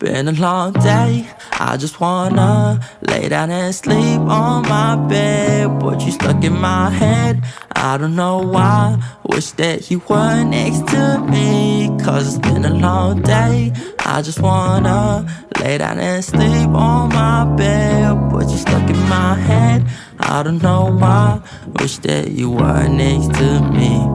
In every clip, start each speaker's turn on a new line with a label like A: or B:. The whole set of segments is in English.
A: Been a long day, I just wanna lay down and sleep on my bed. But you stuck in my head, I don't know why. Wish that you were next to me, cause it's been a long day. I just wanna lay down and sleep on my bed. But you stuck in my head, I don't know why. Wish that you were next to me.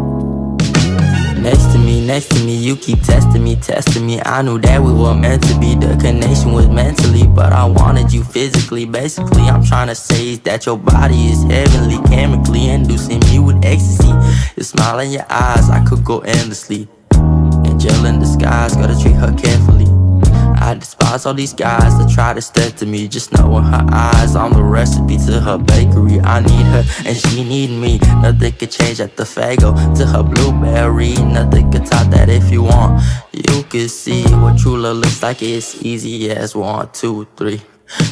A: Next to me, you keep testing me. I knew that we were meant to be. The connection was mentally, but I wanted you physically. Basically, I'm trying to say is that your body is heavenly, chemically inducing me with ecstasy. Your smile in your eyes, I could go endlessly. Angel in disguise, gotta treat her carefully. I despise all these guys that try to step to me. Just know in her eyes, I'm the recipe to her bakery. I need her and she need me. Nothing could change at the Fago to her blueberry. Nothing could top that if you want. You could see what true love looks like. It's easy as 1, 2, 3.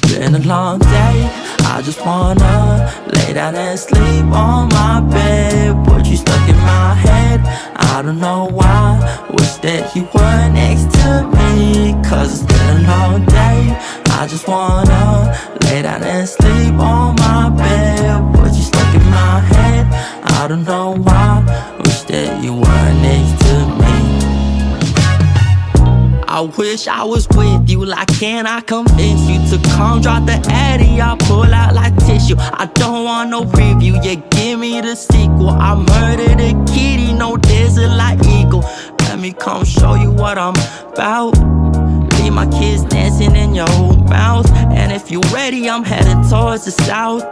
A: Been a long day, I just wanna lay down and sleep on my bed. But you stuck in my head, I don't know why. Wish that you were next to me, cause it's been a long day. I just wanna lay down and sleep on my bed. But you stuck in my head, I don't know why. Wish that you were next to me. I wish I was with you, like can I convince you to come drop the addy, I'll pull out like tissue. I don't want no preview, yeah, give me the sequel. I murdered a kitty, no desert like eagle. Let me come show you what I'm about. Leave my kids dancing in your mouth. And if you ready, I'm heading towards the south.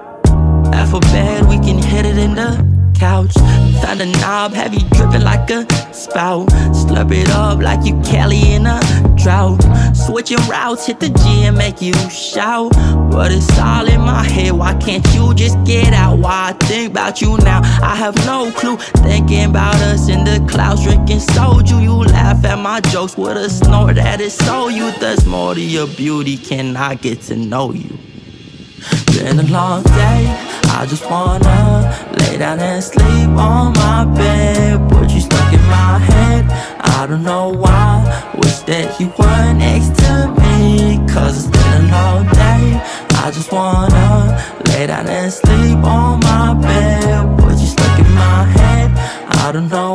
A: Alphabet, we can hit it in the couch. Found a knob, have you dripping like a spout. Slurp it up like you Kelly in a drought. Switching routes, hit the G and make you shout. But it's all in my head, why can't you just get out? Why I think about you now, I have no clue. Thinking about us in the clouds, drinking soju. You laugh at my jokes with a snort that is so you. There's more to your beauty, can I get to know you? Been a long day, I just wanna lay down and sleep on my bed. But you stuck in my head, I don't know why. Wish that you were next to me, cause it's been a long day. I just wanna lay down and sleep on my bed. But you stuck in my head, I don't know